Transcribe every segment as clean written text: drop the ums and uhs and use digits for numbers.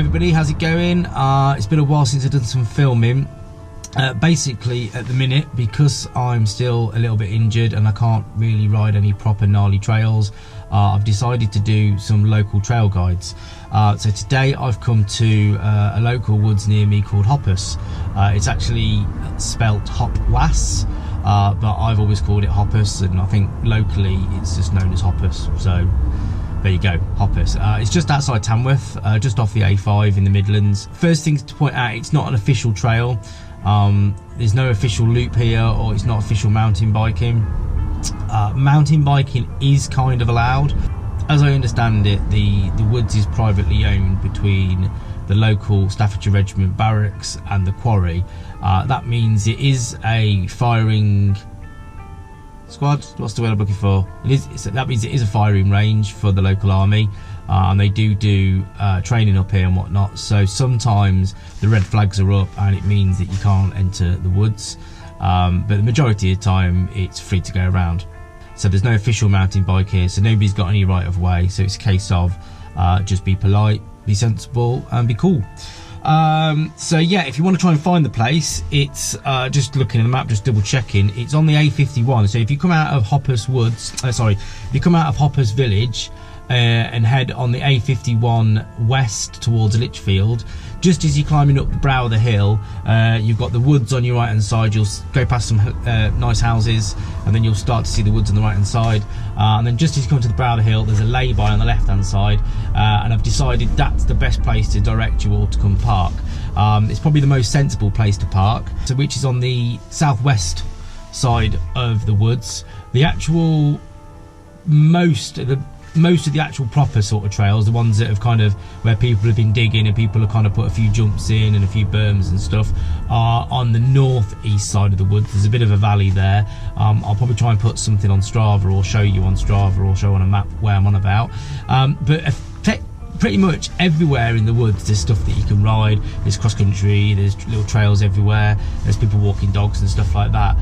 everybody, how's it going? It's been a while since I've done some filming. Basically at the minute, because I'm still a little bit injured and I can't really ride any proper gnarly trails, I've decided to do some local trail guides. So today I've come to a local woods near me called Hopwas. It's actually spelt Hopwas, but I've always called it Hopwas, and I think locally it's just known as Hopwas. So there you go, Hopwas. It's just outside Tamworth, just off the A5 in the Midlands. First thing to point out, it's not an official trail. There's no official loop here, or it's not official mountain biking. Mountain biking is kind of allowed. As I understand it, the woods is privately owned between the local Staffordshire Regiment barracks and the quarry. That means it is a firing squad. What's the word I'm looking for? That means it is a firing range for the local army, and they do training up here and whatnot. So sometimes the red flags are up and it means that you can't enter the woods, but the majority of the time it's free to go around. So there's no official mountain bike here, so nobody's got any right of way. So it's a case of just be polite, be sensible, and be cool. So yeah, if you want to try and find the place, it's just looking at the map, just double checking, it's on the A51. So if you come out of Hopwas Woods, if you come out of Hopwas Village and head on the A51 west towards Lichfield, just as you're climbing up the brow of the hill, you've got the woods on your right hand side. You'll go past some nice houses, and then you'll start to see the woods on the right hand side, and then just as you come to the brow of the hill, there's a lay-by on the left hand side, and I've decided that's the best place to direct you all to come park. It's probably the most sensible place to park, so which is on the southwest side of the woods. The actual most of the actual proper sort of trails, the ones that have kind of where people have been digging and people have kind of put a few jumps in and a few berms and stuff, are on the northeast side of the woods. There's a bit of a valley there. I'll probably try and put something on Strava, or show you on Strava, or show on a map where I'm on about. But pretty much everywhere in the woods there's stuff that you can ride. There's cross country, there's little trails everywhere, there's people walking dogs and stuff like that.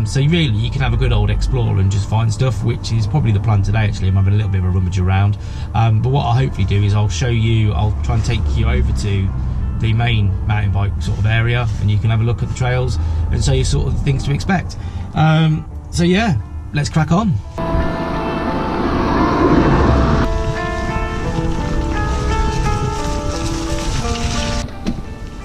So really you can have a good old explore and just find stuff, which is probably the plan today. Actually, I'm having a little bit of a rummage around, but what I'll hopefully do is I'll show you, I'll try and take you over to the main mountain bike sort of area, and you can have a look at the trails and show you sort of things to expect. So yeah, let's crack on.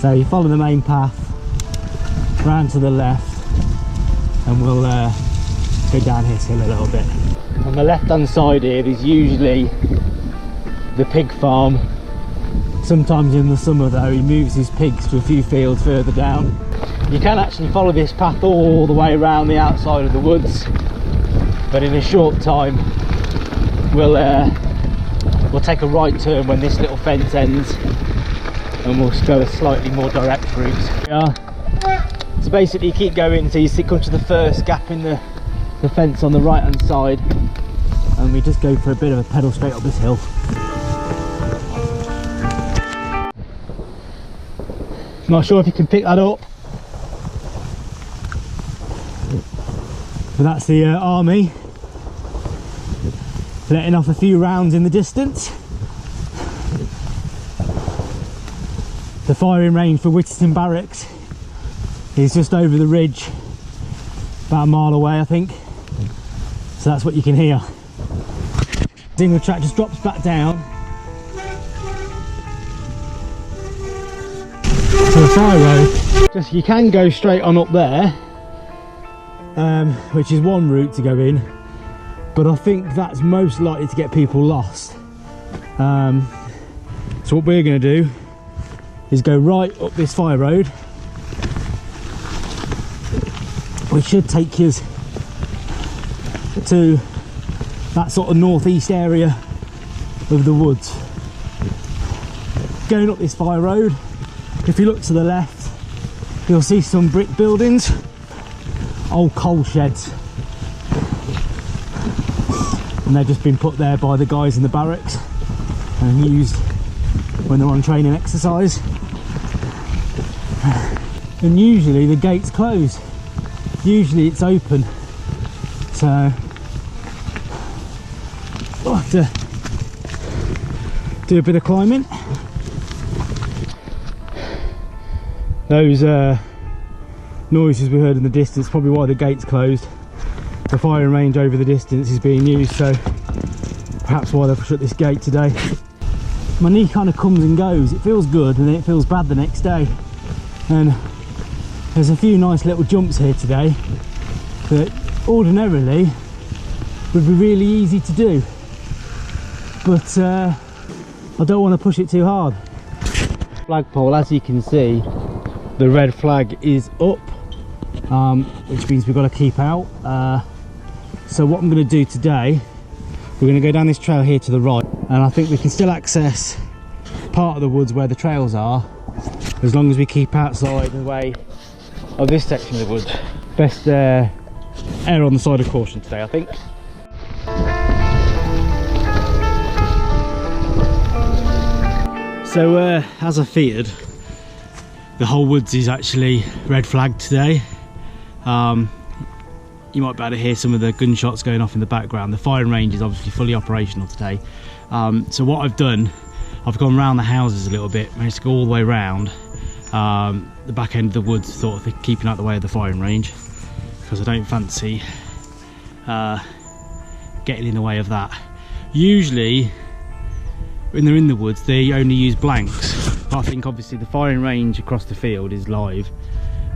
So you follow the main path round to the left, and we'll go down this hill a little bit. On the left hand side here is usually the pig farm. Sometimes in the summer though, he moves his pigs to a few fields further down. You can actually follow this path all the way around the outside of the woods, but in a short time we'll take a right turn when this little fence ends, and we'll go a slightly more direct route. So basically you keep going until you come to the first gap in the fence on the right hand side, and we just go for a bit of a pedal straight up this hill. Not sure if you can pick that up, but that's the army letting off a few rounds in the distance. The firing range for Whittington Barracks is just over the ridge, about a mile away I think, so that's what you can hear. Single track just drops back down to the fire road. Just, you can go straight on up there, which is one route to go in, but I think that's most likely to get people lost. So what we're going to do is go right up this fire road, which should take us to that sort of northeast area of the woods. Going up this fire road, if you look to the left, you'll see some brick buildings, old coal sheds, and they've just been put there by the guys in the barracks and used when they're on training exercise. And usually the gate's closed, usually it's open, so I'll have to do a bit of climbing. those noises we heard in the distance, probably why the gate's closed. The firing range over the distance is being used, so perhaps why they've shut this gate today. My knee kind of comes and goes. It feels good and then it feels bad the next day. And there's a few nice little jumps here today that ordinarily would be really easy to do, but I don't want to push it too hard. Flagpole, as you can see, the red flag is up, which means we've got to keep out. So what I'm going to do today, we're going to go down this trail here to the right, and I think we can still access part of the woods where the trails are, as long as we keep outside the way of this section of the woods. Best err on the side of caution today, I think. So as I feared, the whole woods is actually red flagged today. You might be able to hear some of the gunshots going off in the background. The firing range is obviously fully operational today. So what I've done, I've gone round the houses a little bit, managed to go all the way round the back end of the woods, sort of keeping out the way of the firing range, because I don't fancy getting in the way of that. Usually when they're in the woods they only use blanks, but I think obviously the firing range across the field is live,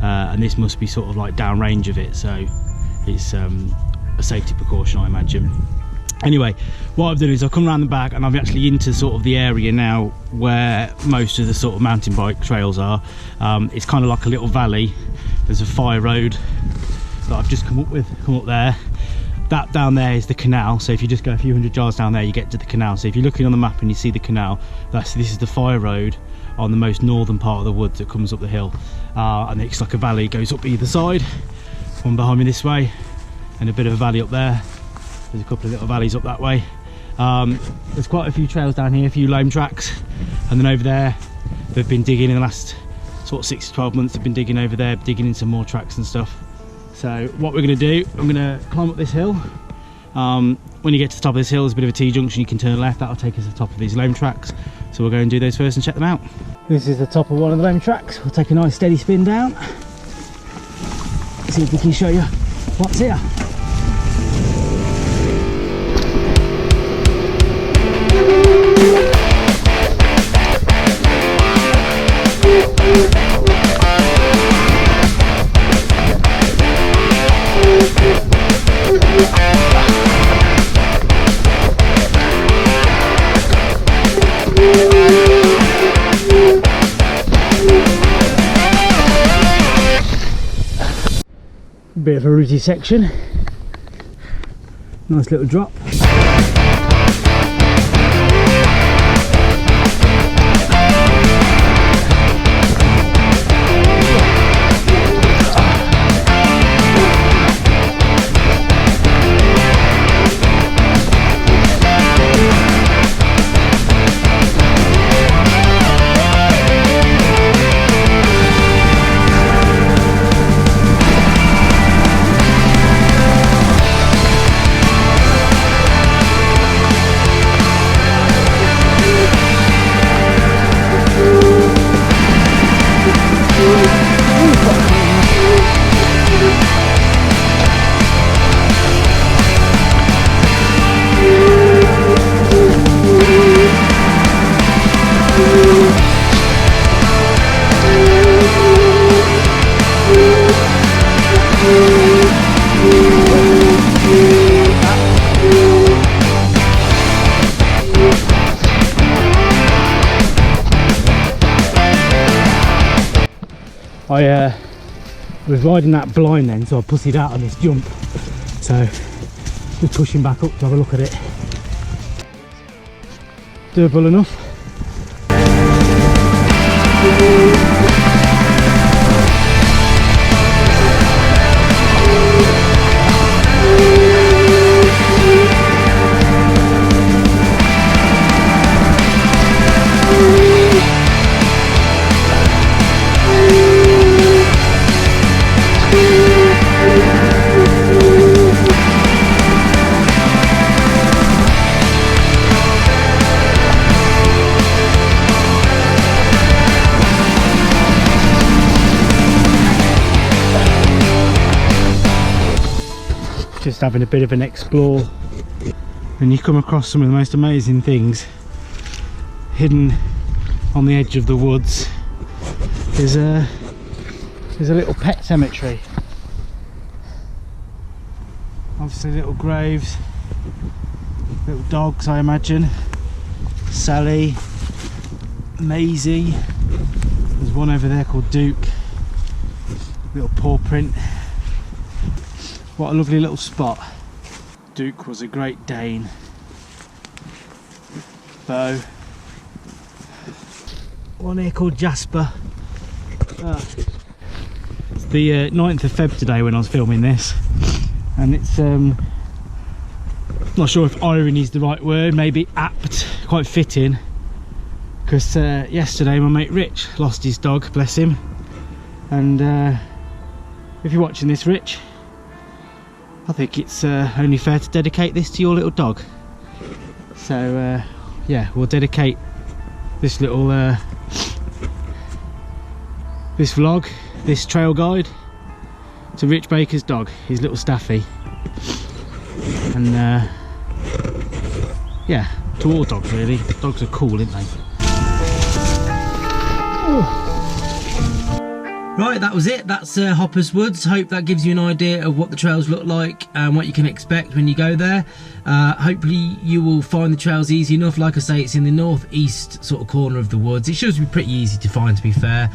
and this must be sort of like downrange of it, so it's a safety precaution, I imagine. Anyway, what I've done is I've come around the back and I'm actually into sort of the area now where most of the sort of mountain bike trails are. It's kind of like a little valley. There's a fire road that I've just come up there. That down there is the canal, so if you just go a few hundred yards down there you get to the canal. So if you're looking on the map and you see the canal, this is the fire road on the most northern part of the woods that comes up the hill, and it's like a valley, it goes up either side. One behind me this way and a bit of a valley up there. There's a couple of little valleys up that way. There's quite a few trails down here, a few loam tracks, and then over there they've been digging in the last sort of 6 to 12 months. They've been digging over there, digging in some more tracks and stuff. So what we're going to do, I'm going to climb up this hill. When you get to the top of this hill, there's a bit of a T-junction, you can turn left, that'll take us to the top of these loam tracks. So we'll go and do those first and check them out. This is the top of one of the loam tracks. We'll take a nice steady spin down. See if we can show you what's here. Bit of a rooty section, nice little drop. I was riding that blind then, so I pussied out on this jump, so just pushing back up to have a look at it. Doable enough. just having a bit of an explore, and you come across some of the most amazing things hidden on the edge of the woods. There's a little pet cemetery, obviously little graves, little dogs I imagine, Sally, Maisie, there's one over there called Duke, little paw print. What a lovely little spot. Duke was a Great Dane. Bo. One here called Jasper. It's the 9th of Feb today when I was filming this, and it's not sure if irony is the right word, maybe apt, quite fitting, because yesterday my mate Rich lost his dog, bless him, and if you're watching this, Rich, I think it's only fair to dedicate this to your little dog. So yeah, we'll dedicate this little this vlog, this trail guide, to Rich Baker's dog, his little Staffy, and yeah, to all dogs really. Dogs are cool, aren't they? Oh. Right, that was it. That's Hopwas Woods. Hope that gives you an idea of what the trails look like and what you can expect when you go there. Hopefully you will find the trails easy enough. Like I say, it's in the northeast sort of corner of the woods. It should be pretty easy to find, to be fair,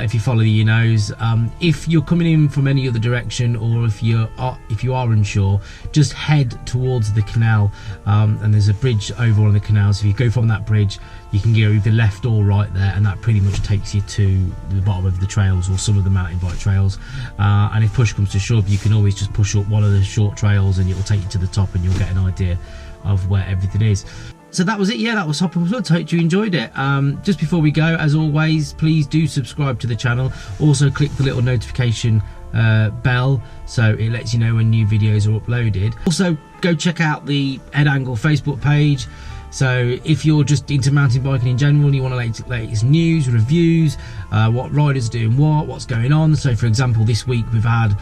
if you follow your nose. If you're coming in from any other direction, or if you are unsure, just head towards the canal, and there's a bridge over on the canal. So if you go from that bridge, you can go either left or right there, and that pretty much takes you to the bottom of the trails, or some of the mountain bike trails. And if push comes to shove, you can always just push up one of the short trails and it will take you to the top, and you'll get an idea of where everything is. So that was it. Yeah, that was Hopwas Woods. Hope you enjoyed it. Just before we go, as always, please do subscribe to the channel. Also click the little notification bell so it lets you know when new videos are uploaded. Also go check out the Head Angle Facebook page. So if you're just into mountain biking in general and you want to latest news, reviews, what riders are doing, what's going on. So for example, this week we've had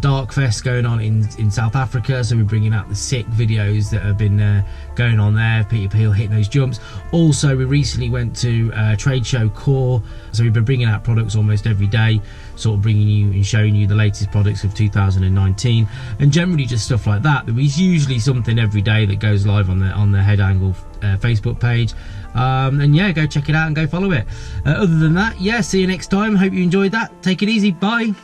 Dark Fest going on in South Africa, so we're bringing out the sick videos that have been going on there, Peter Peel hitting those jumps. Also, we recently went to trade show Core, so we've been bringing out products almost every day, sort of bringing you and showing you the latest products of 2019, and generally just stuff like that. There is usually something every day that goes live on the Head Angle Facebook page, and yeah, go check it out and go follow it. Other than that, yeah, see you next time. Hope you enjoyed that. Take it easy. Bye.